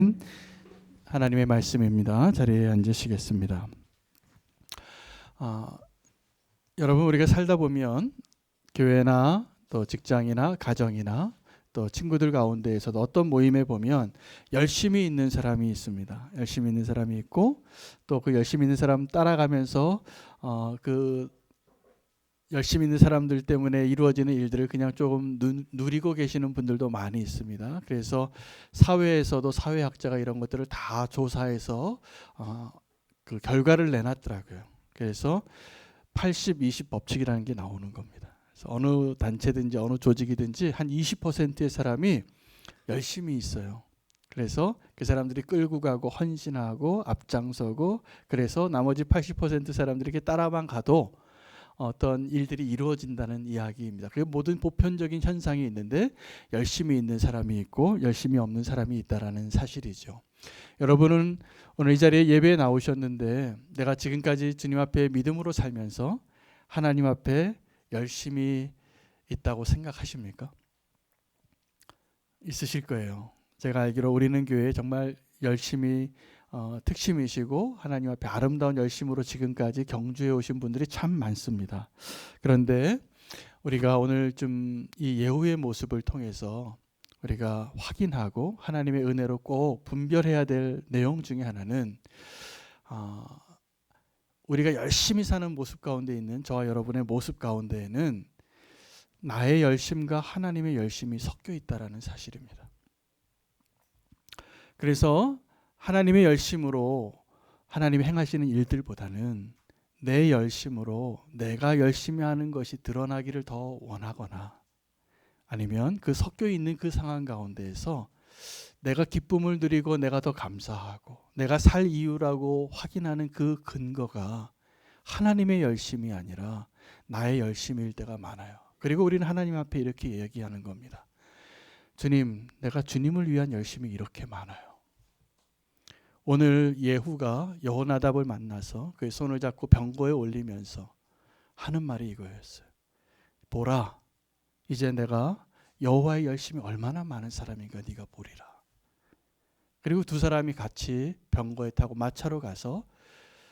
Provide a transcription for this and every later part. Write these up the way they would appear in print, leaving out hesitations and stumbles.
주신 하나님의 말씀입니다. 자리에 앉으시겠습니다. 여러분, 우리가 살다 보면 교회나 또 직장이나 가정이나 또 친구들 가운데에서도 어떤 모임에 보면 열심히 있는 사람이 있습니다. 열심히 있는 사람이 있고 또 그 열심히 있는 사람 따라가면서 그 열심히 있는 사람들 때문에 이루어지는 일들을 그냥 조금 누리고 계시는 분들도 많이 있습니다. 그래서 사회에서도 사회학자가 이런 것들을 다 조사해서 그 결과를 내놨더라고요. 그래서 80-20 법칙이라는 게 나오는 겁니다. 그래서 어느 단체든지 어느 조직이든지 한 20%의 사람이 열심히 있어요. 그래서 그 사람들이 끌고 가고 헌신하고 앞장서고, 그래서 나머지 80% 사람들에게 따라만 가도 어떤 일들이 이루어진다는 이야기입니다. 그 모든 보편적인 현상이 있는데 열심히 있는 사람이 있고 열심히 없는 사람이 있다라는 사실이죠. 여러분은 오늘 이 자리에 예배에 나오셨는데 내가 지금까지 주님 앞에 믿음으로 살면서 하나님 앞에 열심히 있다고 생각하십니까? 있으실 거예요. 제가 알기로 우리는 교회에 정말 열심히 특심이시고 하나님 앞에 아름다운 열심으로 지금까지 경주해 오신 분들이 참 많습니다. 그런데 우리가 오늘 좀 이 예후의 모습을 통해서 우리가 확인하고 하나님의 은혜로 꼭 분별해야 될 내용 중에 하나는 우리가 열심히 사는 모습 가운데 있는 저와 여러분의 모습 가운데에는 나의 열심과 하나님의 열심이 섞여 있다라는 사실입니다. 그래서 하나님의 열심으로 하나님이 행하시는 일들보다는 내 열심으로 내가 열심히 하는 것이 드러나기를 더 원하거나, 아니면 그 섞여 있는 그 상황 가운데에서 내가 기쁨을 누리고 내가 더 감사하고 내가 살 이유라고 확인하는 그 근거가 하나님의 열심이 아니라 나의 열심일 때가 많아요. 그리고 우리는 하나님 앞에 이렇게 얘기하는 겁니다. 주님, 내가 주님을 위한 열심이 이렇게 많아요. 오늘 예후가 여호나답을 만나서 그의 손을 잡고 병거에 올리면서 하는 말이 이거였어요. 보라, 이제 내가 여호와의 열심이 얼마나 많은 사람인가 네가 보리라. 그리고 두 사람이 같이 병거에 타고 마차로 가서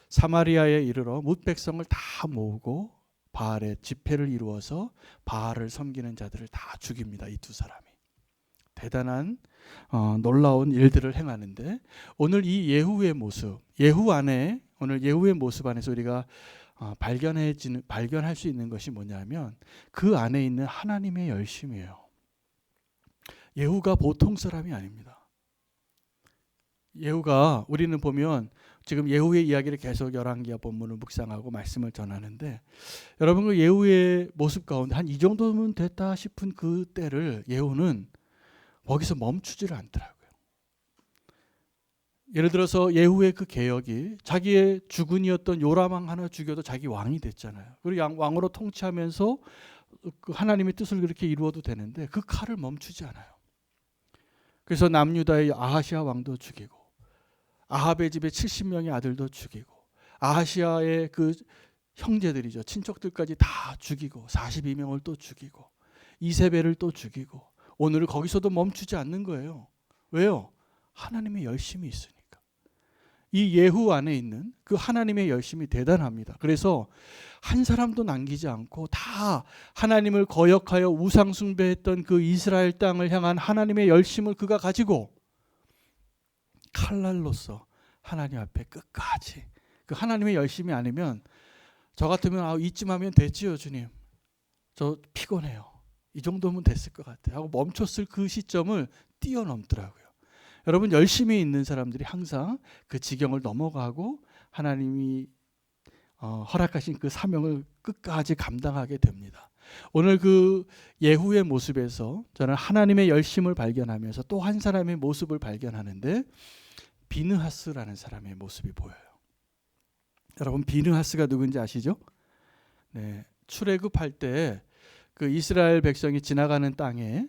사마리아에 이르러 뭇 백성을 다 모으고 바알의 집회를 이루어서 바알을 섬기는 자들을 다 죽입니다. 이 두 사람이. 대단한 놀라운 일들을 행하는데, 오늘 이 예후의 모습, 오늘 예후의 모습 안에서 우리가 발견할 수 있는 것이 뭐냐면 그 안에 있는 하나님의 열심이에요. 예후가 보통 사람이 아닙니다. 예후가, 우리는 보면 지금 예후의 이야기를 계속 열왕기하 본문을 묵상하고 말씀을 전하는데, 여러분 그 예후의 모습 가운데 한 이 정도면 됐다 싶은 그 때를 예후는 거기서 멈추지를 않더라고요. 예를 들어서 예후의 그 개혁이, 자기의 주군이었던 요람왕 하나 죽여도 자기 왕이 됐잖아요. 그리고 왕으로 통치하면서 그 하나님의 뜻을 그렇게 이루어도 되는데 그 칼을 멈추지 않아요. 그래서 남유다의 아하시아 왕도 죽이고, 아합의 집에 70명의 아들도 죽이고, 아하시아의 그 형제들이죠, 친척들까지 다 죽이고, 42명을 또 죽이고, 이세벨을 또 죽이고, 오늘 거기서도 멈추지 않는 거예요. 왜요? 하나님의 열심이 있으니까. 이 예후 안에 있는 그 하나님의 열심이 대단합니다. 그래서 한 사람도 남기지 않고 다 하나님을 거역하여 우상 숭배했던 그 이스라엘 땅을 향한 하나님의 열심을 그가 가지고 칼날로서 하나님 앞에 끝까지, 그 하나님의 열심이 아니면 저 같으면 이쯤 하면 됐지요 주님, 저 피곤해요, 이 정도면 됐을 것 같아요 하고 멈췄을 그 시점을 뛰어넘더라고요. 여러분, 열심히 있는 사람들이 항상 그 지경을 넘어가고 하나님이 허락하신 그 사명을 끝까지 감당하게 됩니다. 오늘 그 예후의 모습에서 저는 하나님의 열심을 발견하면서 또 한 사람의 모습을 발견하는데, 비느하스라는 사람의 모습이 보여요. 여러분, 비느하스가 누군지 아시죠? 네, 출애굽할 때 그 이스라엘 백성이 지나가는 땅에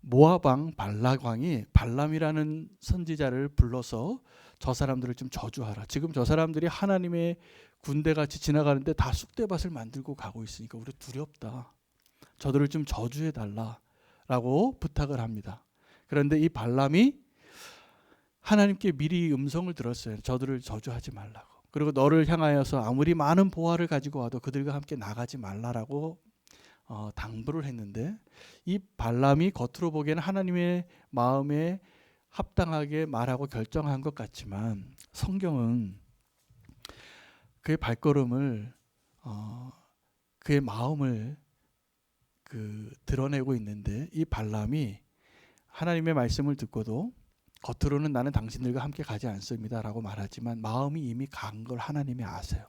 모압 왕 발락 왕이 발람이라는 선지자를 불러서 저 사람들을 좀 저주하라. 지금 저 사람들이 하나님의 군대같이 지나가는데 다 쑥대밭을 만들고 가고 있으니까 우리 두렵다. 저들을 좀 저주해 달라라고 부탁을 합니다. 그런데 이 발람이 하나님께 미리 음성을 들었어요. 저들을 저주하지 말라고. 그리고 너를 향하여서 아무리 많은 보화를 가지고 와도 그들과 함께 나가지 말라라고 당부를 했는데, 이 발람이 겉으로 보기에는 하나님의 마음에 합당하게 말하고 결정한 것 같지만, 성경은 그의 발걸음을 그의 마음을 드러내고 있는데, 이 발람이 하나님의 말씀을 듣고도 겉으로는 나는 당신들과 함께 가지 않습니다 라고 말하지만 마음이 이미 간 걸 하나님이 아세요.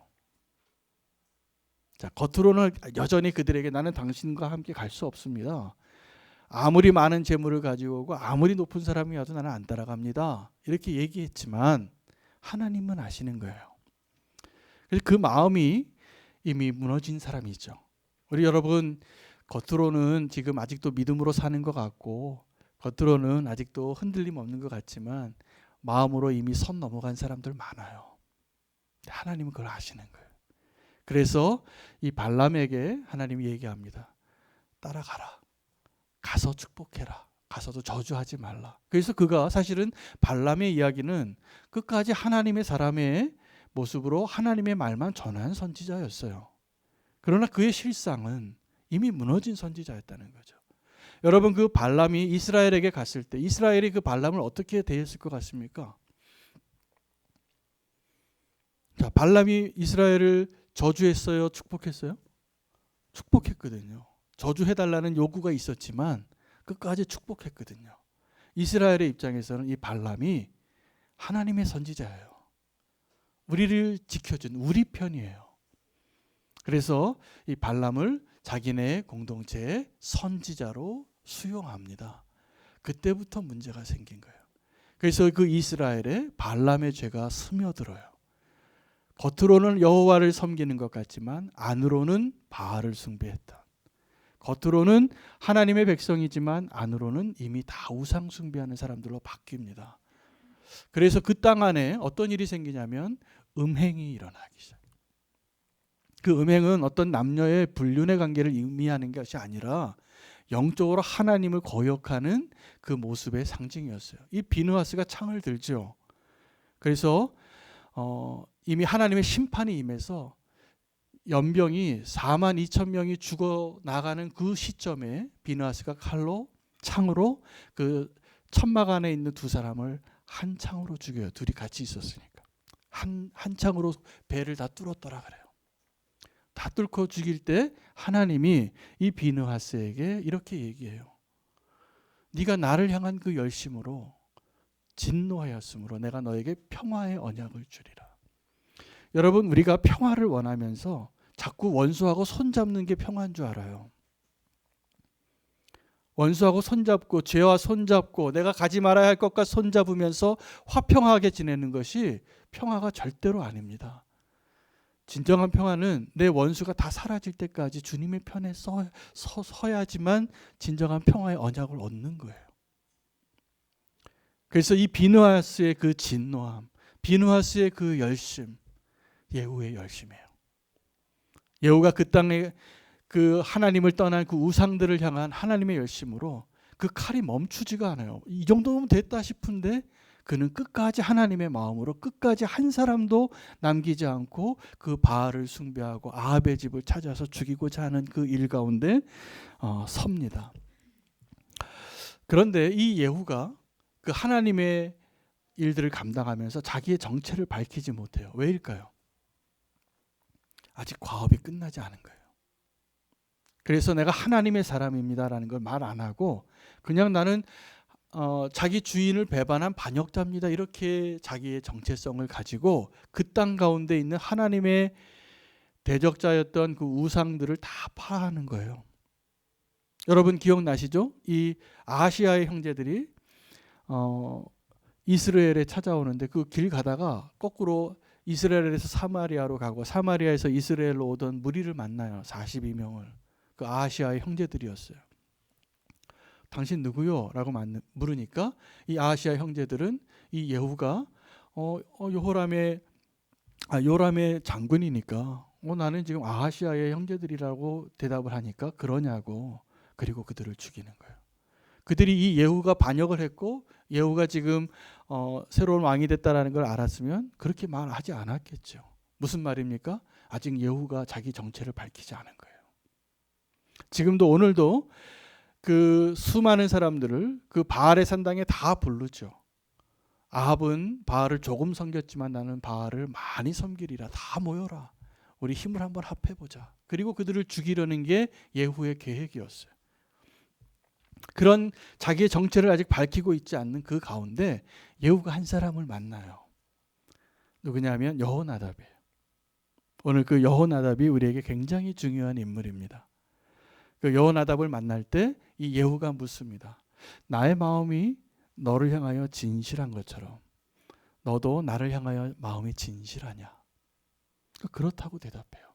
자, 겉으로는 여전히 그들에게 나는 당신과 함께 갈 수 없습니다. 아무리 많은 재물을 가지고 오고 아무리 높은 사람이 와도 나는 안 따라갑니다. 이렇게 얘기했지만 하나님은 아시는 거예요. 그래서 그 마음이 이미 무너진 사람이죠. 우리 여러분, 겉으로는 지금 아직도 믿음으로 사는 것 같고 겉으로는 아직도 흔들림 없는 것 같지만 마음으로 이미 선 넘어간 사람들 많아요. 하나님은 그걸 아시는 거예요. 그래서 이 발람에게 하나님이 얘기합니다. 따라가라. 가서 축복해라. 가서도 저주하지 말라. 그래서 그가 사실은 발람의 이야기는 끝까지 하나님의 사람의 모습으로 하나님의 말만 전한 선지자였어요. 그러나 그의 실상은 이미 무너진 선지자였다는 거죠. 여러분, 그 발람이 이스라엘에게 갔을 때 이스라엘이 그 발람을 어떻게 대했을 것 같습니까? 자, 발람이 이스라엘을 저주했어요? 축복했어요? 축복했거든요. 저주해달라는 요구가 있었지만 끝까지 축복했거든요. 이스라엘의 입장에서는 이 발람이 하나님의 선지자예요. 우리를 지켜준 우리 편이에요. 그래서 이 발람을 자기네 공동체의 선지자로 수용합니다. 그때부터 문제가 생긴 거예요. 그래서 그 이스라엘에 발람의 죄가 스며들어요. 겉으로는 여호와를 섬기는 것 같지만 안으로는 바알을 숭배했다. 겉으로는 하나님의 백성이지만 안으로는 이미 다 우상 숭배하는 사람들로 바뀝니다. 그래서 그 땅 안에 어떤 일이 생기냐면 음행이 일어나기 시작해요. 그 음행은 어떤 남녀의 불륜의 관계를 의미하는 것이 아니라 영적으로 하나님을 거역하는 그 모습의 상징이었어요. 이 비느하스가 창을 들죠. 그래서 이미 하나님의 심판이 임해서 연병이 42,000명이 죽어나가는 그 시점에 비느하스가 창으로 그 천막 안에 있는 두 사람을 한 창으로 죽여요. 둘이 같이 있었으니까. 한 창으로 배를 다 뚫었더라 그래요. 다 뚫고 죽일 때 하나님이 이 비느하스에게 이렇게 얘기해요. 네가 나를 향한 그 열심으로 진노하였으므로 내가 너에게 평화의 언약을 주리라. 여러분, 우리가 평화를 원하면서 자꾸 원수하고 손잡는 게 평화인 줄 알아요. 원수하고 손잡고 죄와 손잡고 내가 가지 말아야 할 것과 손잡으면서 화평하게 지내는 것이 평화가 절대로 아닙니다. 진정한 평화는 내 원수가 다 사라질 때까지 주님의 편에 서야지만 진정한 평화의 언약을 얻는 거예요. 그래서 이 비느하스의 그 진노함, 비느하스의 그 열심, 예후의 열심이에요. 예후가 그 땅에 그 하나님을 떠난 그 우상들을 향한 하나님의 열심으로 그 칼이 멈추지가 않아요. 이 정도면 됐다 싶은데 그는 끝까지 하나님의 마음으로 끝까지 한 사람도 남기지 않고 그 바알을 숭배하고 아합의 집을 찾아서 죽이고자 하는 그 일 가운데 섭니다. 그런데 이 예후가 그 하나님의 일들을 감당하면서 자기의 정체를 밝히지 못해요. 왜일까요? 아직 과업이 끝나지 않은 거예요. 그래서 내가 하나님의 사람입니다라는 걸 말 안 하고 그냥 나는 자기 주인을 배반한 반역자입니다. 이렇게 자기의 정체성을 가지고 그 땅 가운데 있는 하나님의 대적자였던 그 우상들을 다 파하는 거예요. 여러분 기억나시죠? 이 아시아의 형제들이 이스라엘에 찾아오는데 그 길 가다가 거꾸로 이스라엘에서 사마리아로 가고 사마리아에서 이스라엘로 오던 무리를 만나요. 42명을. 그 아시아의 형제들이었어요. 당신 누구요? 라고 물으니까 이 아시아 형제들은 이 예후가 요람의 장군이니까 나는 지금 아시아의 형제들이라고 대답을 하니까 그러냐고. 그리고 그들을 죽이는 거예요. 그들이 이 예후가 반역을 했고 예후가 지금 새로운 왕이 됐다라는 걸 알았으면 그렇게 말하지 않았겠죠. 무슨 말입니까? 아직 예후가 자기 정체를 밝히지 않은 거예요. 지금도 오늘도 그 수많은 사람들을 그 바알의 산당에 다 부르죠. 아합은 바알을 조금 섬겼지만 나는 바알을 많이 섬기리라. 다 모여라. 우리 힘을 한번 합해보자. 그리고 그들을 죽이려는 게 예후의 계획이었어요. 그런 자기의 정체를 아직 밝히고 있지 않는 그 가운데 예후가 한 사람을 만나요. 누구냐면 여호나답이에요. 오늘 그 여호나답이 우리에게 굉장히 중요한 인물입니다. 그 여호나답을 만날 때 이 예후가 묻습니다. 나의 마음이 너를 향하여 진실한 것처럼 너도 나를 향하여 마음이 진실하냐? 그렇다고 대답해요.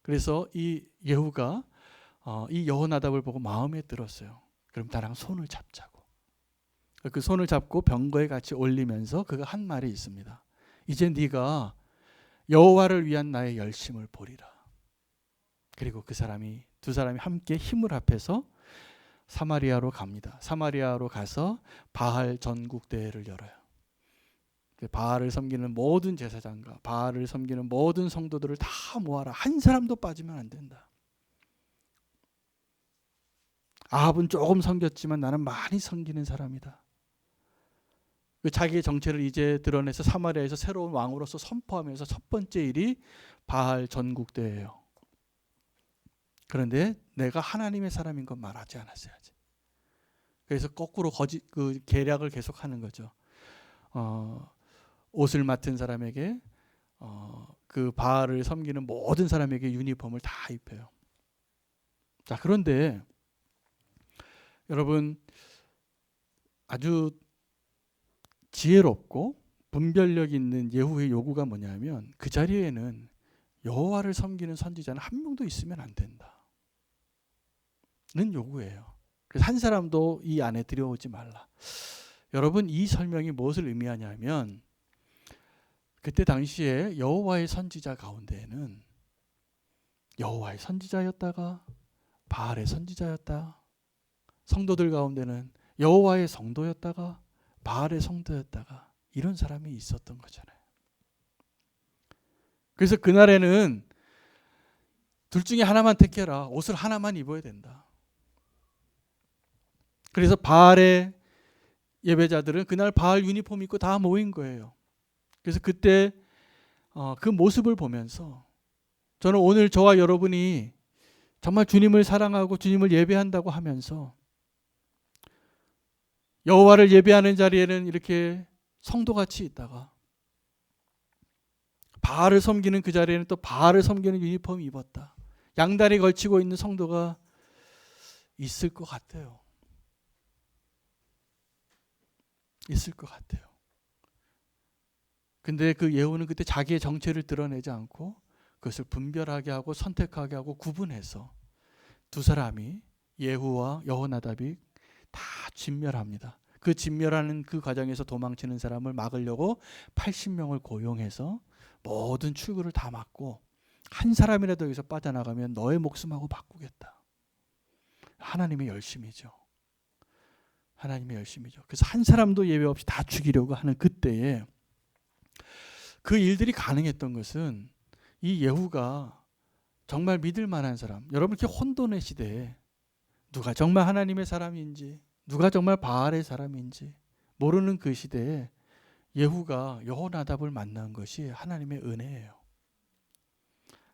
그래서 이 예후가 이 여호나답을 보고 마음에 들었어요. 그럼 나랑 손을 잡자고. 그 손을 잡고 병거에 같이 올리면서 그가 한 말이 있습니다. 이제 네가 여호와를 위한 나의 열심을 보리라. 그리고 두 사람이 함께 힘을 합해서 사마리아로 갑니다. 사마리아로 가서 바알 전국대회를 열어요. 바알을 섬기는 모든 제사장과 바알을 섬기는 모든 성도들을 다 모아라. 한 사람도 빠지면 안 된다. 아합은 조금 섬겼지만 나는 많이 섬기는 사람이다. 자기의 정체를 이제 드러내서 사마리아에서 새로운 왕으로서 선포하면서 첫 번째 일이 바알 전국대회예요. 그런데 내가 하나님의 사람인 건 말하지 않았어야지. 그래서 거꾸로 그 계략을 계속하는 거죠. 옷을 맡은 사람에게 그 바알을 섬기는 모든 사람에게 유니폼을 다 입혀요. 자, 그런데 여러분 아주 지혜롭고 분별력 있는 예후의 요구가 뭐냐면 그 자리에는 여호와를 섬기는 선지자는 한 명도 있으면 안 된다는 요구예요. 그래서 한 사람도 이 안에 들여오지 말라. 여러분 이 설명이 무엇을 의미하냐면 그때 당시에 여호와의 선지자 가운데에는 여호와의 선지자였다가 바알의 선지자였다. 성도들 가운데는 여호와의 성도였다가 바알의 성도였다가 이런 사람이 있었던 거잖아요. 그래서 그날에는 둘 중에 하나만 택해라. 옷을 하나만 입어야 된다. 그래서 바알의 예배자들은 그날 바알 유니폼 입고 다 모인 거예요. 그래서 그때 그 모습을 보면서 저는 오늘 저와 여러분이 정말 주님을 사랑하고 주님을 예배한다고 하면서 여호와를 예배하는 자리에는 이렇게 성도같이 있다가 바알을 섬기는 그 자리에는 또 바알을 섬기는 유니폼을 입었다. 양다리 걸치고 있는 성도가 있을 것 같아요. 있을 것 같아요. 근데 그 예후는 그때 자기의 정체를 드러내지 않고 그것을 분별하게 하고 선택하게 하고 구분해서 두 사람이 예후와 여호나답이 다 진멸합니다. 그 진멸하는 그 과정에서 도망치는 사람을 막으려고 80명을 고용해서 모든 출구를 다 막고 한 사람이라도 여기서 빠져나가면 너의 목숨하고 바꾸겠다. 하나님의 열심이죠. 하나님의 열심이죠. 그래서 한 사람도 예외 없이 다 죽이려고 하는 그때에 그 일들이 가능했던 것은 이 예후가 정말 믿을 만한 사람. 여러분 이렇게 혼돈의 시대에 누가 정말 하나님의 사람인지 누가 정말 바알의 사람인지 모르는 그 시대에 예후가 여호나답을 만난 것이 하나님의 은혜예요.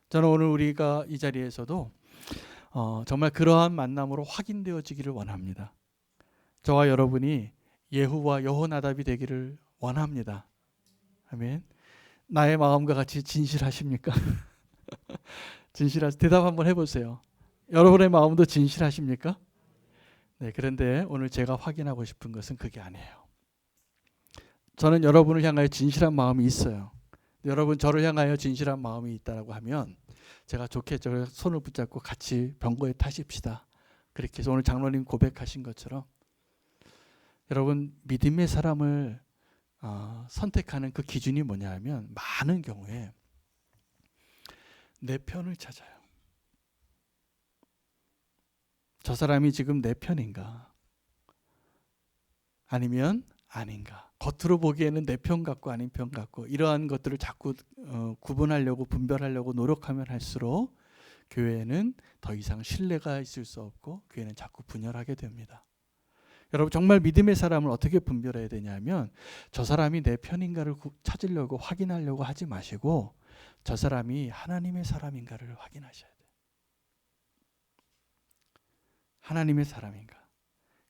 저는 오늘 우리가 이 자리에서도 정말 그러한 만남으로 확인되어지기를 원합니다. 저와 여러분이 예후와 여호나답이 되기를 원합니다. 아멘. 나의 마음과 같이 진실하십니까? 대답 한번 해보세요. 여러분의 마음도 진실하십니까? 네, 그런데 오늘 제가 확인하고 싶은 것은 그게 아니에요. 저는 여러분을 향하여 진실한 마음이 있어요. 여러분 저를 향하여 진실한 마음이 있다고 하면 제가 좋게 저 손을 붙잡고 같이 병거에 타십시다. 그렇게 해서 오늘 장로님 고백하신 것처럼 여러분 믿음의 사람을 선택하는 그 기준이 뭐냐 하면 많은 경우에 내 편을 찾아요. 저 사람이 지금 내 편인가? 아니면 아닌가. 겉으로 보기에는 내 편 같고 아닌 편 같고 이러한 것들을 자꾸 구분하려고 분별하려고 노력하면 할수록 교회에는 더 이상 신뢰가 있을 수 없고 교회는 자꾸 분열하게 됩니다. 여러분 정말 믿음의 사람을 어떻게 분별해야 되냐면 저 사람이 내 편인가를 찾으려고 확인하려고 하지 마시고 저 사람이 하나님의 사람인가를 확인하셔야 돼요. 하나님의 사람인가.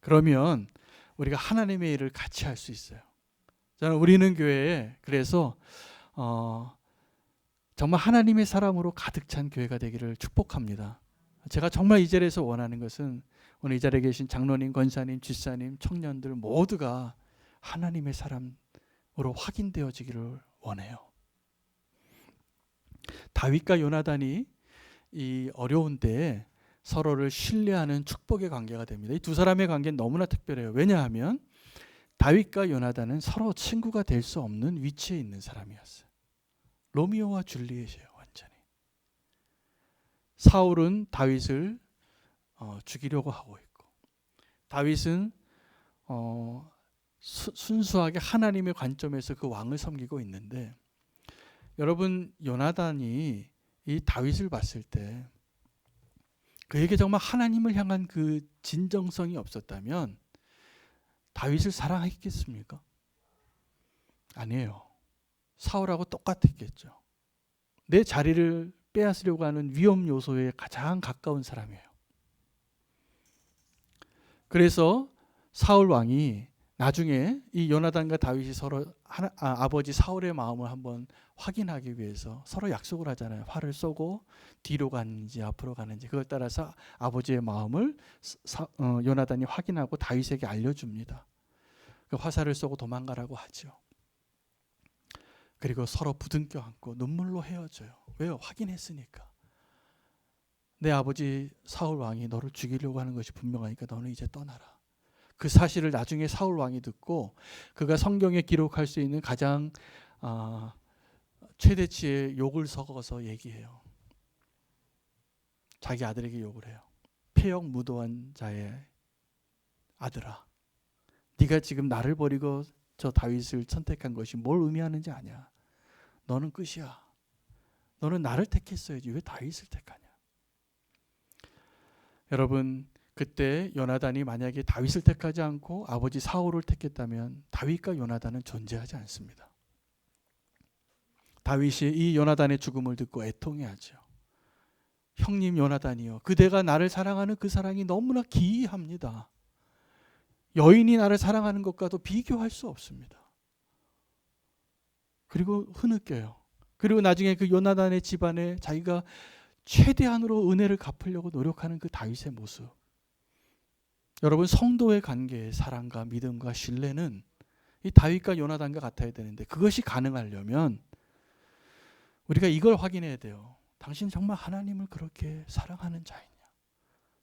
그러면 우리가 하나님의 일을 같이 할 수 있어요. 저는 우리는 교회에 그래서 정말 하나님의 사람으로 가득 찬 교회가 되기를 축복합니다. 제가 정말 이 자리에서 원하는 것은 오늘 이 자리에 계신 장로님, 권사님, 집사님, 청년들 모두가 하나님의 사람으로 확인되어지기를 원해요. 다윗과 요나단이 이 어려운 때에 서로를 신뢰하는 축복의 관계가 됩니다. 이 두 사람의 관계는 너무나 특별해요. 왜냐하면 다윗과 요나단은 서로 친구가 될 수 없는 위치에 있는 사람이었어요. 로미오와 줄리엣이에요. 완전히. 사울은 다윗을 죽이려고 하고 있고 다윗은 순수하게 하나님의 관점에서 그 왕을 섬기고 있는데 여러분 요나단이 이 다윗을 봤을 때 그에게 정말 하나님을 향한 그 진정성이 없었다면 다윗을 사랑했겠습니까? 아니에요. 사울하고 똑같았겠죠. 내 자리를 빼앗으려고 하는 위험 요소에 가장 가까운 사람이에요. 그래서 사울 왕이 나중에 이 요나단과 다윗이 서로 아버지 사울의 마음을 한번 확인하기 위해서 서로 약속을 하잖아요. 활을 쏘고 뒤로 가는지 앞으로 가는지 그걸 따라서 아버지의 마음을 요나단이 확인하고 다윗에게 알려줍니다. 그 화살을 쏘고 도망가라고 하죠. 그리고 서로 부둥켜 안고 눈물로 헤어져요. 왜요? 확인했으니까. 내 아버지 사울 왕이 너를 죽이려고 하는 것이 분명하니까 너는 이제 떠나라. 그 사실을 나중에 사울 왕이 듣고 그가 성경에 기록할 수 있는 가장 최대치의 욕을 섞어서 얘기해요. 자기 아들에게 욕을 해요. 폐역 무도한 자의 아들아, 네가 지금 나를 버리고 저 다윗을 선택한 것이 뭘 의미하는지 아냐. 너는 끝이야. 너는 나를 택했어야지 왜 다윗을 택하냐. 여러분 그때 요나단이 만약에 다윗을 택하지 않고 아버지 사울을 택했다면 다윗과 요나단은 존재하지 않습니다. 다윗이 이 요나단의 죽음을 듣고 애통해하죠. 형님 요나단이요, 그대가 나를 사랑하는 그 사랑이 너무나 기이합니다. 여인이 나를 사랑하는 것과도 비교할 수 없습니다. 그리고 흐느껴요. 그리고 나중에 그 요나단의 집안에 자기가 최대한으로 은혜를 갚으려고 노력하는 그 다윗의 모습. 여러분 성도의 관계의 사랑과 믿음과 신뢰는 이 다윗과 요나단과 같아야 되는데 그것이 가능하려면 우리가 이걸 확인해야 돼요. 당신 정말 하나님을 그렇게 사랑하는 자이냐?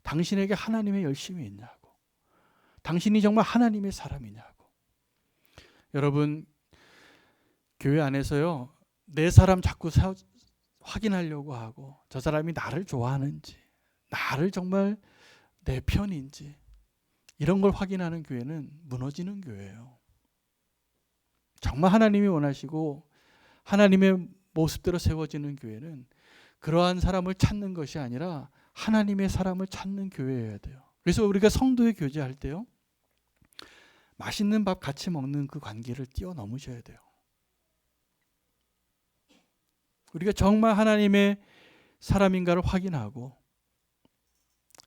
당신에게 하나님의 열심이 있냐고. 당신이 정말 하나님의 사람이냐고. 여러분 교회 안에서요 내 사람 자꾸 확인하려고 하고 저 사람이 나를 좋아하는지 나를 정말 내 편인지 이런 걸 확인하는 교회는 무너지는 교회예요. 정말 하나님이 원하시고 하나님의 모습대로 세워지는 교회는 그러한 사람을 찾는 것이 아니라 하나님의 사람을 찾는 교회여야 돼요. 그래서 우리가 성도의 교제할 때요 맛있는 밥 같이 먹는 그 관계를 뛰어넘으셔야 돼요. 우리가 정말 하나님의 사람인가를 확인하고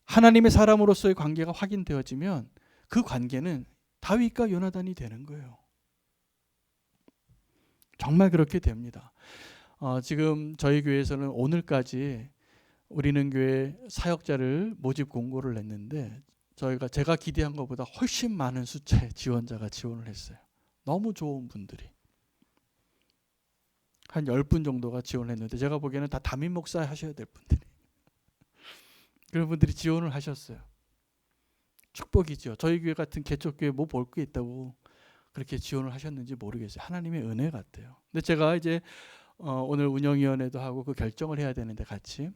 하나님의 사람으로서의 관계가 확인되어지면 그 관계는 다윗과 요나단이 되는 거예요. 정말 그렇게 됩니다. 지금 저희 교회에서는 오늘까지 우리는 교회 사역자를 모집 공고를 냈는데 제가 기대한 것보다 훨씬 많은 숫자의 지원자가 지원을 했어요. 너무 좋은 분들이. 한 10분 정도가 지원을 했는데 제가 보기에는 다 담임 목사 하셔야 될 분들이 그런 분들이 지원을 하셨어요. 축복이죠. 저희 교회 같은 개척교회 뭐 볼 게 있다고 그렇게 지원을 하셨는지 모르겠어요. 하나님의 은혜 같아요. 근데 제가 이제 오늘 운영위원회도 하고 그 결정을 해야 되는데 같이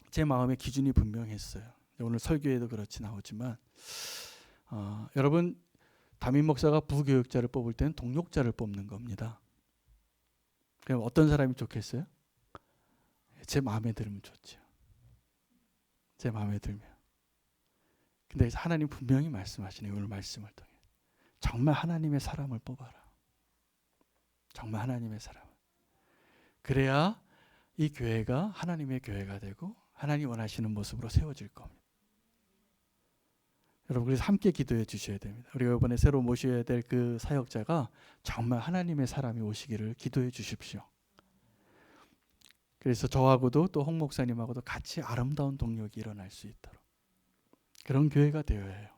제 마음의 기준이 분명했어요. 오늘 설교에도 그렇지 나오지만 여러분 담임 목사가 부교육자를 뽑을 때는 동력자를 뽑는 겁니다. 그럼 어떤 사람이 좋겠어요? 제 마음에 들면 좋죠. 제 마음에 들면. 근데 하나님 분명히 말씀하시네요. 오늘 말씀을 통해. 정말 하나님의 사람을 뽑아라. 정말 하나님의 사람. 그래야 이 교회가 하나님의 교회가 되고 하나님 원하시는 모습으로 세워질 겁니다. 여러분, 그래서 함께 기도해 주셔야 됩니다. 우리가 이번에 새로 모셔야 될 그 사역자가 정말 하나님의 사람이 오시기를 기도해 주십시오. 그래서 저하고도 또 홍 목사님하고도 같이 아름다운 동력이 일어날 수 있도록 그런 교회가 되어야 해요.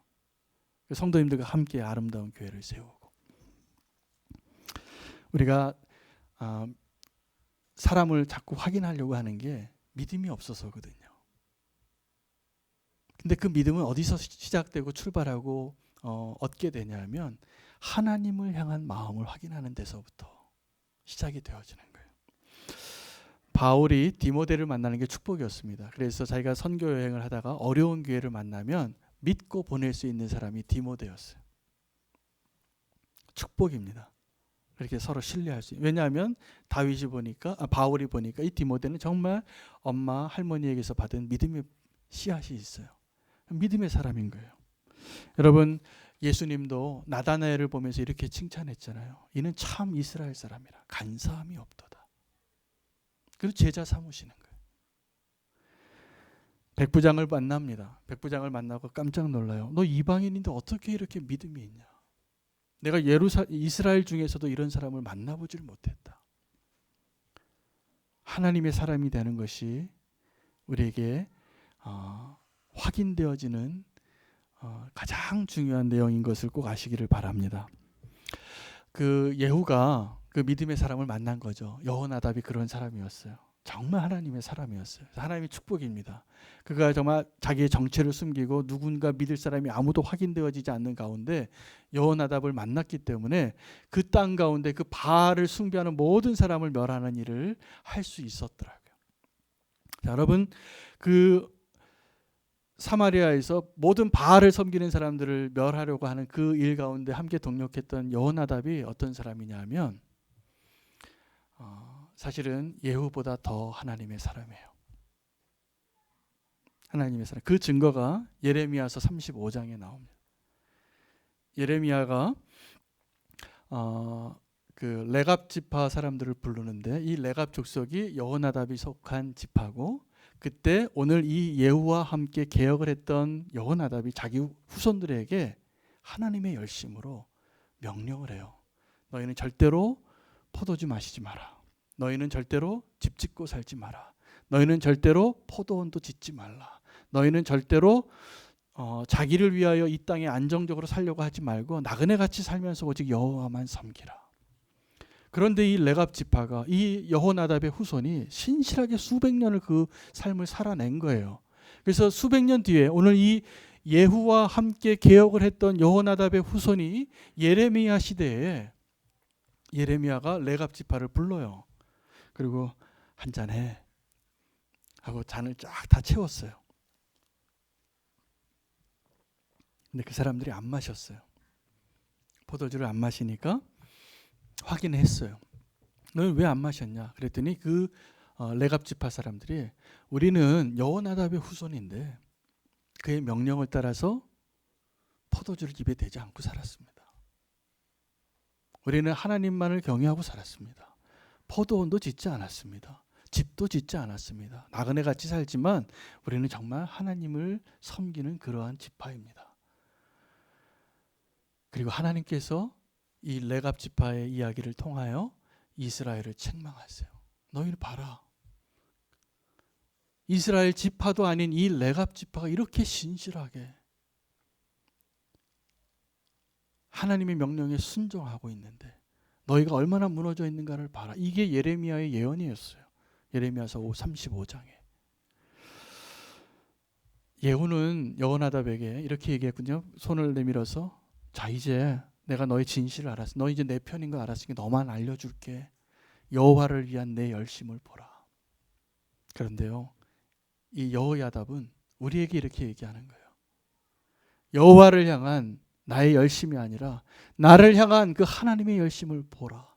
성도님들과 함께 아름다운 교회를 세우고, 우리가 사람을 자꾸 확인하려고 하는 게 믿음이 없어서거든요. 근데 그 믿음은 어디서 시작되고 출발하고 얻게 되냐면 하나님을 향한 마음을 확인하는 데서부터 시작이 되어지는 거예요. 바울이 디모데를 만나는 게 축복이었습니다. 그래서 자기가 선교 여행을 하다가 어려운 교회를 만나면 믿고 보낼 수 있는 사람이 디모데였어요. 축복입니다. 그렇게 서로 신뢰할 수 있어요. 왜냐하면 바울이 보니까 이 디모데는 정말 엄마 할머니에게서 받은 믿음의 씨앗이 있어요. 믿음의 사람인 거예요. 여러분, 예수님도 나다나엘을 보면서 이렇게 칭찬했잖아요. 이는 참 이스라엘 사람이라 간사함이 없도다. 그리고 제자 삼으시는 거예요. 백부장을 만납니다. 백부장을 만나고 깜짝 놀라요. 너 이방인인데 어떻게 이렇게 믿음이 있냐. 내가 이스라엘 중에서도 이런 사람을 만나보질 못했다. 하나님의 사람이 되는 것이 우리에게 확인되어지는 가장 중요한 내용인 것을 꼭 아시기를 바랍니다. 그 예후가 그 믿음의 사람을 만난 거죠. 여호나답이 그런 사람이었어요. 정말 하나님의 사람이었어요. 하나님의 축복입니다. 그가 정말 자기의 정체를 숨기고 누군가 믿을 사람이 아무도 확인되어지지 않는 가운데 여호나답을 만났기 때문에 그 땅 가운데 그 바알을 숭배하는 모든 사람을 멸하는 일을 할 수 있었더라고요. 자, 여러분, 그 사마리아에서 모든 바알을 섬기는 사람들을 멸하려고 하는 그 일 가운데 함께 동력했던 여호나답이 어떤 사람이냐면 사실은 예후보다 더 하나님의 사람이에요. 하나님의 사람. 그 증거가 예레미야서 35장에 나옵니다. 예레미야가 그 레갑 지파 사람들을 부르는데 이 레갑 족속이 여호나답이 속한 지파고, 그때 오늘 이 예후와 함께 개혁을 했던 여호나답이 자기 후손들에게 하나님의 열심으로 명령을 해요. 너희는 절대로 포도주 마시지 마라. 너희는 절대로 집 짓고 살지 마라. 너희는 절대로 포도원도 짓지 말라. 너희는 절대로 자기를 위하여 이 땅에 안정적으로 살려고 하지 말고 나그네같이 살면서 오직 여호와만 섬기라. 그런데 이 레갑 지파가 이 여호나답의 후손이 신실하게 수백 년을 그 삶을 살아낸 거예요. 그래서 수백 년 뒤에 오늘 이 예후와 함께 개혁을 했던 여호나답의 후손이 예레미야 시대에 예레미야가 레갑 지파를 불러요. 그리고 한 잔 해 하고 잔을 쫙 다 채웠어요. 근데 그 사람들이 안 마셨어요. 포도주를 안 마시니까 확인했어요. 너는 왜 안 마셨냐? 그랬더니 그 레갑 지파 사람들이 우리는 여호나답의 후손인데 그의 명령을 따라서 포도주를 입에 대지 않고 살았습니다. 우리는 하나님만을 경외하고 살았습니다. 포도원도 짓지 않았습니다. 집도 짓지 않았습니다. 나그네같이 살지만 우리는 정말 하나님을 섬기는 그러한 지파입니다. 그리고 하나님께서 이 레갑 지파의 이야기를 통하여 이스라엘을 책망하세요. 너희를 봐라. 이스라엘 지파도 아닌 이 레갑 지파가 이렇게 신실하게 하나님의 명령에 순종하고 있는데 너희가 얼마나 무너져 있는가를 봐라. 이게 예레미야의 예언이었어요. 예레미야서 35장에. 예후는 여호나답에게 이렇게 얘기했군요. 손을 내밀어서 자, 이제 내가 너의 진실을 알았어. 너 이제 내 편인 거 알았으니까 너만 알려줄게. 여호와를 위한 내 열심을 보라. 그런데요, 이 여호야답은 우리에게 이렇게 얘기하는 거예요. 여호와를 향한 나의 열심이 아니라 나를 향한 그 하나님의 열심을 보라.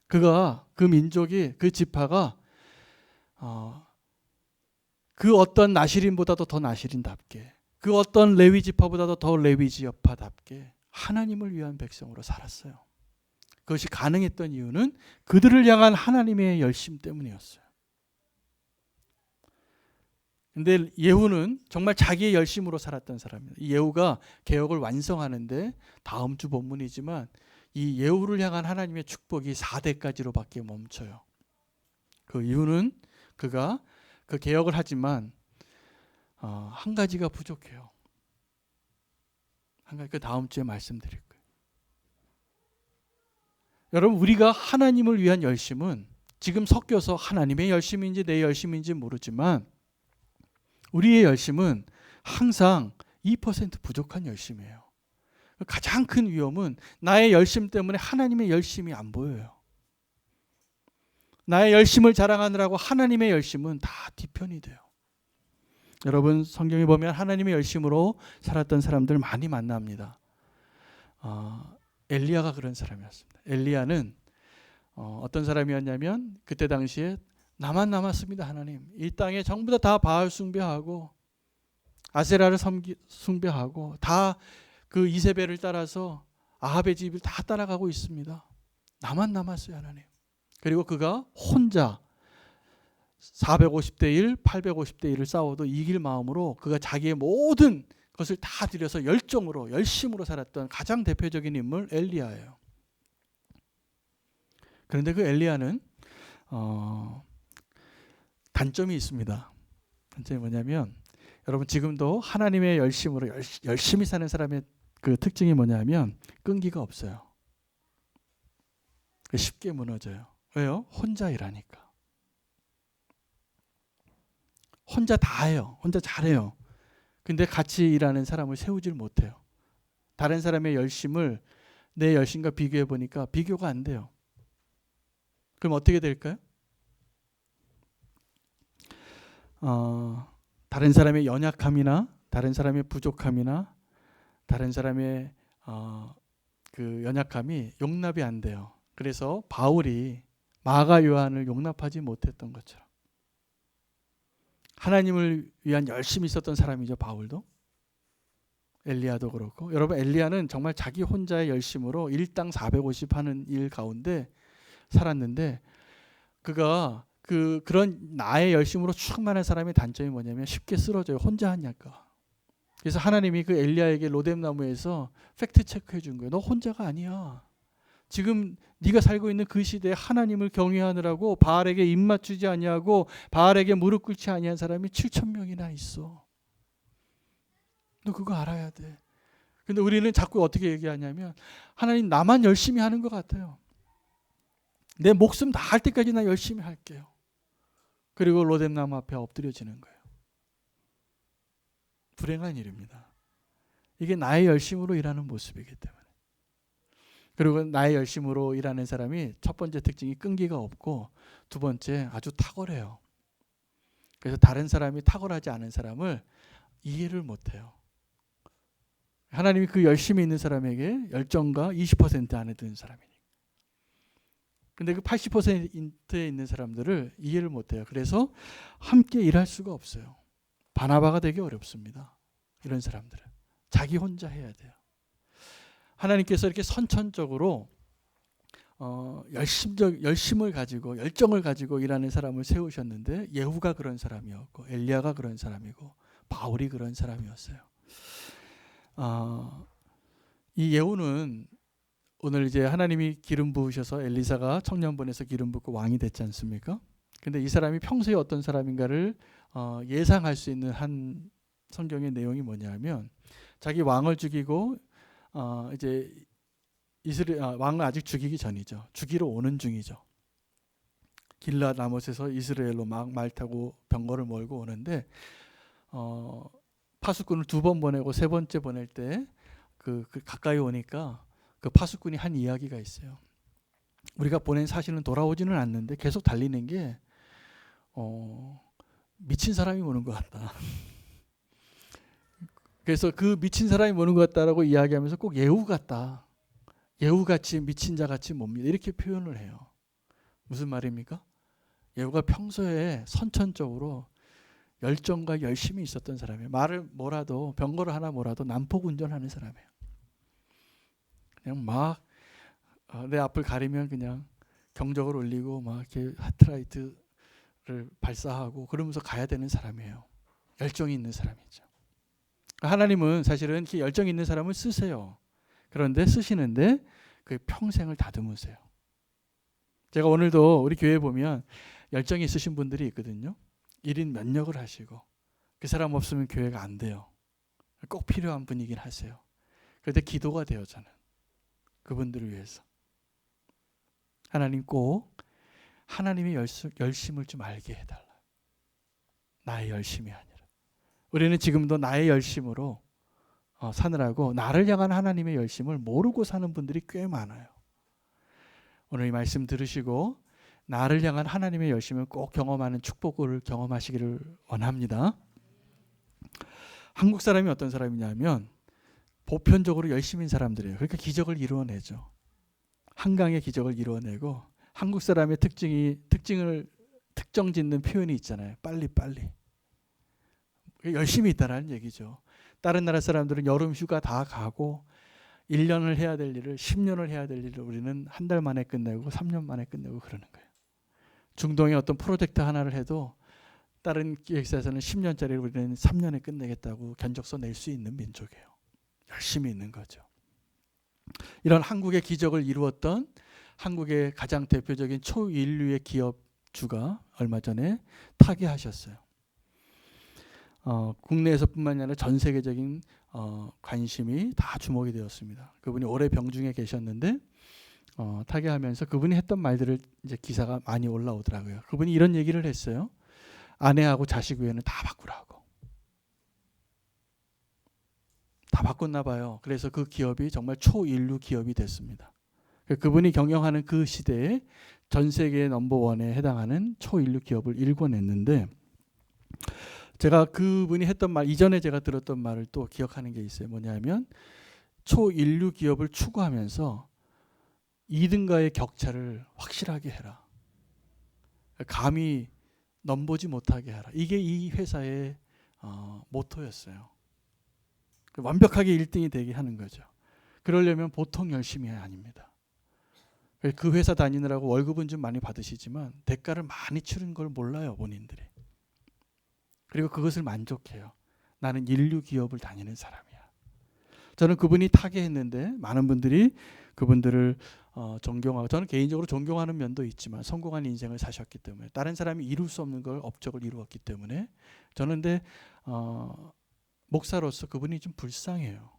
그 민족이, 그 지파가 그 어떤 나시린보다도 더 나시린답게, 그 어떤 레위 지파보다도 더 레위 지파답게 하나님을 위한 백성으로 살았어요. 그것이 가능했던 이유는 그들을 향한 하나님의 열심 때문이었어요. 근데 예후는 정말 자기의 열심으로 살았던 사람입니다. 이 예후가 개혁을 완성하는데 다음 주 본문이지만 이 예후를 향한 하나님의 축복이 4대까지로밖에 멈춰요. 그 이유는 그가 그 개혁을 하지만 한 가지가 부족해요. 한 가지, 그 다음 주에 말씀드릴 거예요. 여러분, 우리가 하나님을 위한 열심은 지금 섞여서 하나님의 열심인지 내 열심인지 모르지만 우리의 열심은 항상 2% 부족한 열심이에요. 가장 큰 위험은 나의 열심 때문에 하나님의 열심이 안 보여요. 나의 열심을 자랑하느라고 하나님의 열심은 다 뒤편이 돼요. 여러분, 성경에 보면 하나님의 열심으로 살았던 사람들 많이 만납니다. 엘리야가 그런 사람이었습니다. 엘리야는 어떤 사람이었냐면 그때 당시에 나만 남았습니다. 하나님, 이 땅에 전부 다 바알 숭배하고 아세라를 숭배하고 다 그 이세벨을 따라서 아합의 집을 다 따라가고 있습니다. 나만 남았어요. 하나님. 그리고 그가 혼자 450대 1, 850대 1을 싸워도 이길 마음으로 그가 자기의 모든 것을 다 들여서 열정으로 열심으로 살았던 가장 대표적인 인물 엘리야예요. 그런데 그 엘리야는 단점이 있습니다. 단점이 뭐냐면, 여러분 지금도 하나님의 열심으로 열심히 사는 사람의 그 특징이 뭐냐면 끈기가 없어요. 쉽게 무너져요. 왜요? 혼자 일하니까. 혼자 다 해요. 혼자 잘해요. 근데 같이 일하는 사람을 세우질 못해요. 다른 사람의 열심을 내 열심과 비교해 보니까 비교가 안 돼요. 그럼 어떻게 될까요? 다른 사람의 연약함이나 다른 사람의 부족함이나 다른 사람의 그 연약함이 용납이 안 돼요. 그래서 바울이 마가 요한을 용납하지 못했던 것처럼 하나님을 위한 열심히 있었던 사람이죠. 바울도, 엘리야도 그렇고. 여러분, 엘리야는 정말 자기 혼자의 열심으로 일당 450 하는 일 가운데 살았는데, 그가 그런 나의 열심으로 충만한 사람의 단점이 뭐냐면 쉽게 쓰러져요. 혼자 하니까. 그래서 하나님이 그 엘리야에게 로뎀나무에서 팩트 체크해 준 거예요. 너 혼자가 아니야. 지금 네가 살고 있는 그 시대에 하나님을 경외하느라고 바알에게 입 맞추지 아니하고 바알에게 무릎 꿇지 아니한 사람이 7,000명이나 있어. 너 그거 알아야 돼. 근데 우리는 자꾸 어떻게 얘기하냐면, 하나님, 나만 열심히 하는 것 같아요. 내 목숨 다할 때까지 나 열심히 할게요. 그리고 로뎀나무 앞에 엎드려지는 거예요. 불행한 일입니다. 이게 나의 열심으로 일하는 모습이기 때문에. 그리고 나의 열심으로 일하는 사람이 첫 번째 특징이 끈기가 없고, 두 번째 아주 탁월해요. 그래서 다른 사람이 탁월하지 않은 사람을 이해를 못해요. 하나님이 그 열심히 있는 사람에게 열정가 20% 안에 드는 사람이니까. 근데 그 80%에 있는 사람들을 이해를 못해요. 그래서 함께 일할 수가 없어요. 바나바가 되기 어렵습니다. 이런 사람들은 자기 혼자 해야 돼요. 하나님께서 이렇게 선천적으로 열심을 가지고 열정을 가지고 일하는 사람을 세우셨는데, 예후가 그런 사람이었고 엘리야가 그런 사람이고 바울이 그런 사람이었어요. 이 예후는 오늘 이제 하나님이 기름 부으셔서 엘리사가 청년 보내서 기름 붓고 왕이 됐지 않습니까? 근데 이 사람이 평소에 어떤 사람인가를 예상할 수 있는 한 성경의 내용이 뭐냐면, 자기 왕을 죽이고 이제 왕을 아직 죽이기 전이죠. 죽이러 오는 중이죠. 길앗 라못에서 이스라엘로 막 말 타고 병거를 몰고 오는데, 파수꾼을 2번 보내고 3번째 보낼 때 그 가까이 오니까 그 파수꾼이 한 이야기가 있어요. 우리가 보낸 사실은 돌아오지는 않는데 계속 달리는 게 미친 사람이 오는 것 같다. 그래서 그 미친 사람이 보는 것 같다라고 이야기하면서 꼭 예후 같다. 예후같이 미친 자같이 뭡니다. 이렇게 표현을 해요. 무슨 말입니까? 예후가 평소에 선천적으로 열정과 열심이 있었던 사람이에요. 말을 뭐라도 병거를 하나 뭐라도 난폭 운전하는 사람이에요. 그냥 막 내 앞을 가리면 그냥 경적을 올리고 막 이렇게 하트라이트를 발사하고 그러면서 가야 되는 사람이에요. 열정이 있는 사람이죠. 하나님은 사실은 이렇게 열정 있는 사람을 쓰세요. 그런데 쓰시는데 그 평생을 다듬으세요. 제가 오늘도 우리 교회에 보면 열정이 있으신 분들이 있거든요. 1인 면역을 하시고 그 사람 없으면 교회가 안 돼요. 꼭 필요한 분이긴 하세요. 그런데 기도가 돼요. 저는 그분들을 위해서. 하나님 꼭 하나님의 열심을 좀 알게 해달라. 나의 열심이 아니라. 우리는 지금도 나의 열심으로 사느라고 나를 향한 하나님의 열심을 모르고 사는 분들이 꽤 많아요. 오늘 이 말씀 들으시고 나를 향한 하나님의 열심을 꼭 경험하는 축복을 경험하시기를 원합니다. 한국 사람이 어떤 사람이냐면 보편적으로 열심인 사람들이에요. 그러니까 기적을 이루어내죠. 한강의 기적을 이루어내고 한국 사람의 특징을 특정짓는 표현이 있잖아요. 빨리빨리. 열심히 있다라는 얘기죠. 다른 나라 사람들은 여름 휴가 다 가고 1년을 해야 될 일을 10년을 해야 될 일을 우리는 한 달 만에 끝내고 3년 만에 끝내고 그러는 거예요. 중동의 어떤 프로젝트 하나를 해도 다른 기획사에서는 10년짜리를 우리는 3년에 끝내겠다고 견적서 낼 수 있는 민족이에요. 열심히 있는 거죠. 이런 한국의 기적을 이루었던 한국의 가장 대표적인 초인류의 기업주가 얼마 전에 타계하셨어요. 국내에서뿐만 아니라 전 세계적인 관심이 다 주목이 되었습니다. 그분이 오래 병중에 계셨는데 타계하면서 그분이 했던 말들을 이제 기사가 많이 올라오더라고요. 그분이 이런 얘기를 했어요. 아내하고 자식 외에는 다 바꾸라고. 다 바꿨나 봐요. 그래서 그 기업이 정말 초인류 기업이 됐습니다. 그분이 경영하는 그 시대에 전 세계 넘버원에 해당하는 초인류 기업을 일궈냈는데 제가 그분이 했던 말 이전에 제가 들었던 말을 또 기억하는 게 있어요. 뭐냐면 초인류 기업을 추구하면서 2등과의 격차를 확실하게 해라. 감히 넘보지 못하게 하라. 이게 이 회사의 모토였어요. 완벽하게 1등이 되게 하는 거죠. 그러려면 보통 열심이 아닙니다. 그 회사 다니느라고 월급은 좀 많이 받으시지만 대가를 많이 치른 걸 몰라요. 본인들이. 그리고 그것을 만족해요. 나는 인류 기업을 다니는 사람이야. 저는 그분이 타계했는데 많은 분들이 그분들을 존경하고 저는 개인적으로 존경하는 면도 있지만 성공한 인생을 사셨기 때문에 다른 사람이 이룰 수 없는 걸 업적을 이루었기 때문에 저는 근데 목사로서 그분이 좀 불쌍해요.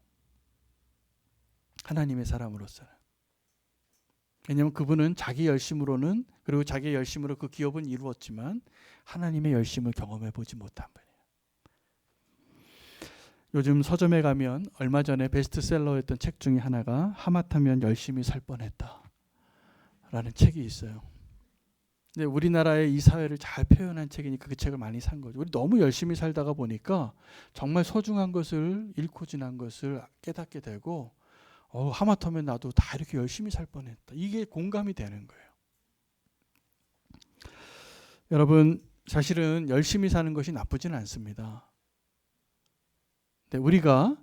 하나님의 사람으로서는. 왜냐하면 그분은 자기 열심으로는 그리고 자기 열심으로 그 기업은 이루었지만 하나님의 열심을 경험해 보지 못한 분이에요. 요즘 서점에 가면 얼마 전에 베스트셀러였던 책 중에 하나가 하마터면 열심히 살 뻔했다 라는 책이 있어요. 근데 우리나라의 이 사회를 잘 표현한 책이니까 그 책을 많이 산 거죠. 우리 너무 열심히 살다가 보니까 정말 소중한 것을 잃고 지난 것을 깨닫게 되고 하마터면 나도 다 이렇게 열심히 살 뻔했다. 이게 공감이 되는 거예요. 여러분 사실은 열심히 사는 것이 나쁘지는 않습니다. 근데 우리가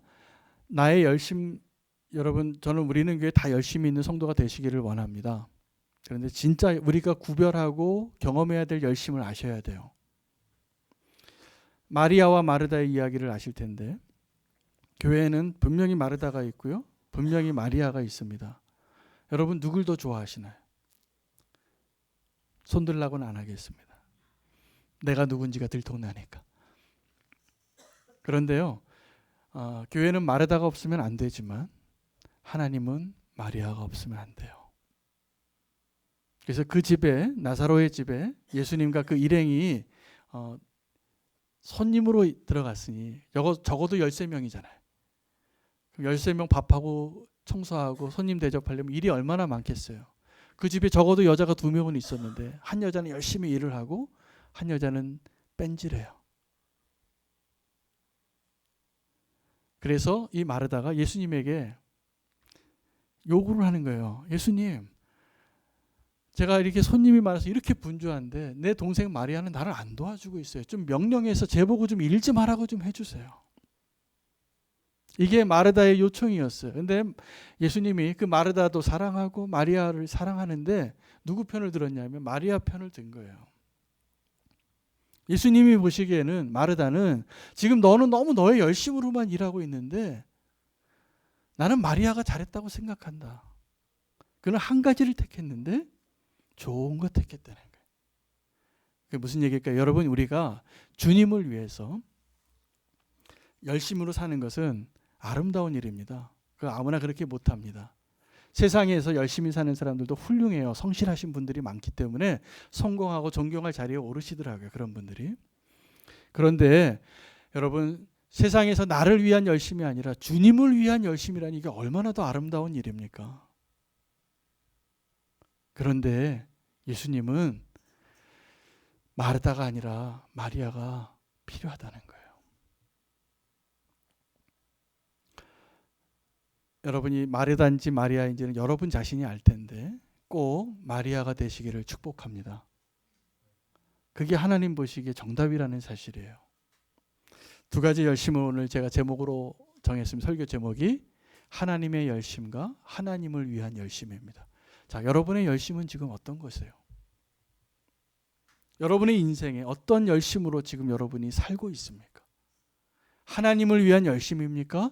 나의 열심 여러분 저는 우리는 교회 다 열심히 있는 성도가 되시기를 원합니다. 그런데 진짜 우리가 구별하고 경험해야 될 열심을 아셔야 돼요. 마리아와 마르다의 이야기를 아실 텐데 교회에는 분명히 마르다가 있고요. 분명히 마리아가 있습니다. 여러분 누굴 더 좋아하시나요? 손들라고는 안 하겠습니다. 내가 누군지가 들통나니까. 그런데요. 교회는 마르다가 없으면 안 되지만 하나님은 마리아가 없으면 안 돼요. 그래서 그 집에 나사로의 집에 예수님과 그 일행이 손님으로 들어갔으니 적어도 13명이잖아요. 13명 밥하고 청소하고 손님 대접하려면 일이 얼마나 많겠어요. 그 집에 적어도 여자가 2명은 있었는데 한 여자는 열심히 일을 하고 한 여자는 뺀질해요. 그래서 이 마르다가 예수님에게 요구를 하는 거예요. 예수님, 제가 이렇게 손님이 많아서 이렇게 분주한데 내 동생 마리아는 나를 안 도와주고 있어요. 좀 명령해서 제보고 좀 일 좀 하라고 좀 해주세요. 이게 마르다의 요청이었어요. 근데 예수님이 그 마르다도 사랑하고 마리아를 사랑하는데 누구 편을 들었냐면 마리아 편을 든 거예요. 예수님이 보시기에는 마르다는 지금 너는 너무 너의 열심으로만 일하고 있는데 나는 마리아가 잘했다고 생각한다. 그는 한 가지를 택했는데 좋은 거 택했다는 거예요. 그게 무슨 얘기일까요? 여러분, 우리가 주님을 위해서 열심으로 사는 것은 아름다운 일입니다. 그 아무나 그렇게 못합니다. 세상에서 열심히 사는 사람들도 훌륭해요. 성실하신 분들이 많기 때문에 성공하고 존경할 자리에 오르시더라고요. 그런 분들이. 그런데 여러분, 세상에서 나를 위한 열심이 아니라 주님을 위한 열심이라니 이게 얼마나 더 아름다운 일입니까? 그런데 예수님은 마르다가 아니라 마리아가 필요하다는 거예요. 여러분이 마르다인지 마리아인지는 여러분 자신이 알 텐데 꼭 마리아가 되시기를 축복합니다. 그게 하나님 보시기에 정답이라는 사실이에요. 두 가지 열심을 오늘 제가 제목으로 정했습니다. 설교 제목이 하나님의 열심과 하나님을 위한 열심입니다. 자, 여러분의 열심은 지금 어떤 것이에요? 여러분의 인생에 어떤 열심으로 지금 여러분이 살고 있습니까? 하나님을 위한 열심입니까?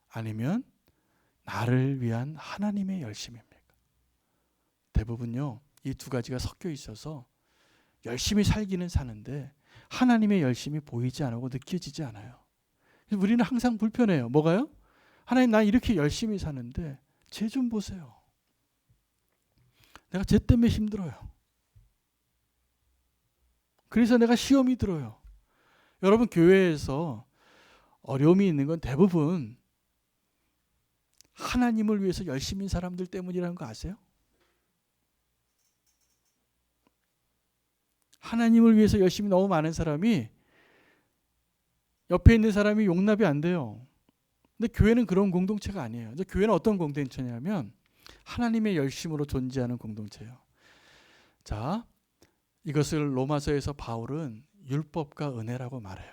아니면 나를 위한 하나님의 열심입니까? 대부분요, 이 두 가지가 섞여 있어서 열심히 살기는 사는데 하나님의 열심이 보이지 않고 느껴지지 않아요. 그래서 우리는 항상 불편해요. 뭐가요? 하나님, 난 이렇게 열심히 사는데 쟤 좀 보세요. 내가 쟤 때문에 힘들어요. 그래서 내가 시험이 들어요. 여러분, 교회에서 어려움이 있는 건 대부분 하나님을 위해서 열심인 사람들 때문이라는 거 아세요? 하나님을 위해서 열심히 너무 많은 사람이 옆에 있는 사람이 용납이 안 돼요. 근데 교회는 그런 공동체가 아니에요. 교회는 어떤 공동체냐면 하나님의 열심으로 존재하는 공동체예요. 자, 이것을 로마서에서 바울은 율법과 은혜라고 말해요.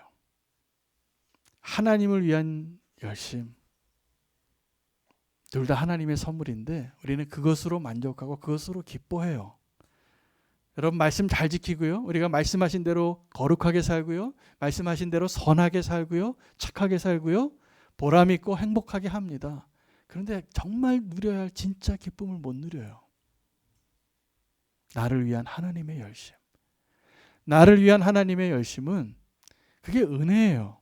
하나님을 위한 열심, 둘 다 하나님의 선물인데 우리는 그것으로 만족하고 그것으로 기뻐해요. 여러분, 말씀 잘 지키고요. 우리가 말씀하신 대로 거룩하게 살고요. 말씀하신 대로 선하게 살고요. 착하게 살고요. 보람 있고 행복하게 합니다. 그런데 정말 누려야 할 진짜 기쁨을 못 누려요. 나를 위한 하나님의 열심. 나를 위한 하나님의 열심은 그게 은혜예요.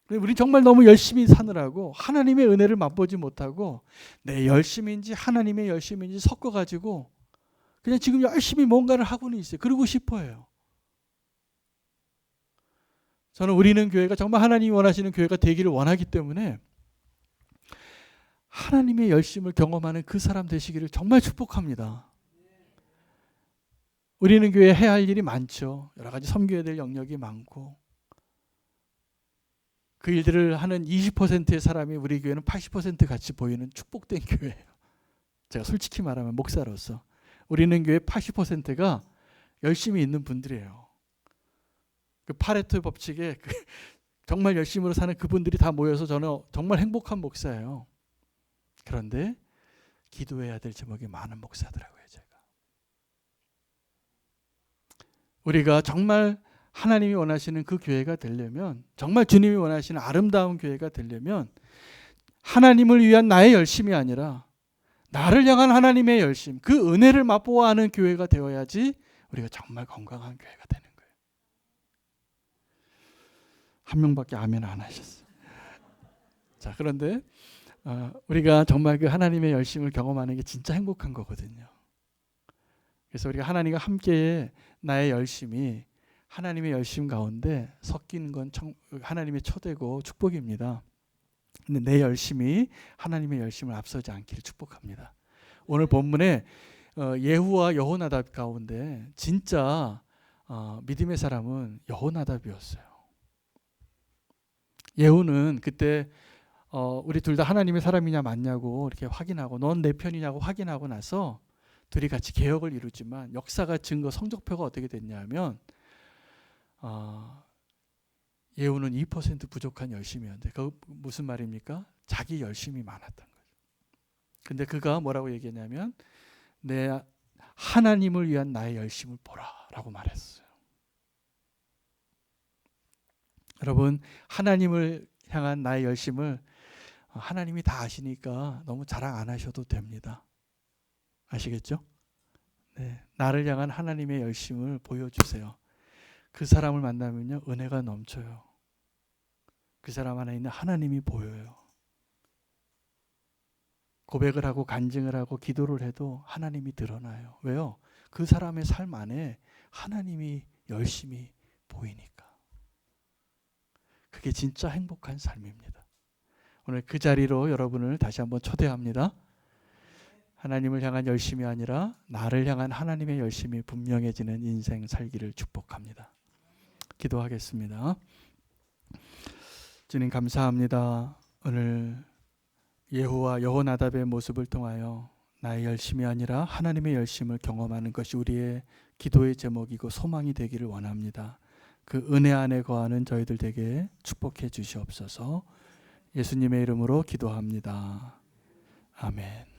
우리 정말 너무 열심히 사느라고 하나님의 은혜를 맛보지 못하고 내 열심인지 하나님의 열심인지 섞어가지고 그냥 지금 열심히 뭔가를 하고는 있어요. 그러고 싶어요. 저는 우리는 교회가 정말 하나님이 원하시는 교회가 되기를 원하기 때문에 하나님의 열심을 경험하는 그 사람 되시기를 정말 축복합니다. 우리는 교회에 해야 할 일이 많죠. 여러 가지 섬겨야 될 영역이 많고 그 일들을 하는 20%의 사람이 우리 교회는 80% 같이 보이는 축복된 교회예요. 제가 솔직히 말하면 목사로서 우리는 교회 80%가 열심히 있는 분들이에요. 그 파레토 법칙에 정말 열심으로 사는 그분들이 다 모여서 저는 정말 행복한 목사예요. 그런데 기도해야 될 제목이 많은 목사더라고요. 제가. 우리가 정말 하나님이 원하시는 그 교회가 되려면, 정말 주님이 원하시는 아름다운 교회가 되려면 하나님을 위한 나의 열심이 아니라 나를 향한 하나님의 열심, 그 은혜를 맛보아하는 교회가 되어야지 우리가 정말 건강한 교회가 되는 거예요. 한 명밖에 아멘 안 하셨어요. 자, 그런데 우리가 정말 그 하나님의 열심을 경험하는 게 진짜 행복한 거거든요. 그래서 우리가 하나님과 함께 나의 열심이 하나님의 열심 가운데 섞이는 건 하나님의 초대고 축복입니다. 근데 내 열심이 하나님의 열심을 앞서지 않기를 축복합니다. 오늘 본문에 예후와 여호나답 가운데 진짜 믿음의 사람은 여호나답이었어요. 예후는 그때 우리 둘 다 하나님의 사람이냐 맞냐고 이렇게 확인하고 넌 내 편이냐고 확인하고 나서 둘이 같이 개혁을 이루지만 역사가 증거 성적표가 어떻게 됐냐면 예후는 2% 부족한 열심이었는데 그 무슨 말입니까? 자기 열심이 많았던 거죠. 근데 그가 뭐라고 얘기했냐면 내 하나님을 위한 나의 열심을 보라라고 말했어요. 여러분 하나님을 향한 나의 열심을 하나님이 다 아시니까 너무 자랑 안 하셔도 됩니다. 아시겠죠? 네, 나를 향한 하나님의 열심을 보여주세요. 그 사람을 만나면요 은혜가 넘쳐요. 그 사람 안에 있는 하나님이 보여요. 고백을 하고 간증을 하고 기도를 해도 하나님이 드러나요. 왜요? 그 사람의 삶 안에 하나님이 열심히 보이니까. 그게 진짜 행복한 삶입니다. 오늘 그 자리로 여러분을 다시 한번 초대합니다. 하나님을 향한 열심이 아니라 나를 향한 하나님의 열심이 분명해지는 인생 살기를 축복합니다. 기도하겠습니다. 주님 감사합니다. 오늘 예후와 여호나답의 모습을 통하여 나의 열심이 아니라 하나님의 열심을 경험하는 것이 우리의 기도의 제목이고 소망이 되기를 원합니다. 그 은혜 안에 거하는 저희들 되게 축복해 주시옵소서. 예수님의 이름으로 기도합니다. 아멘.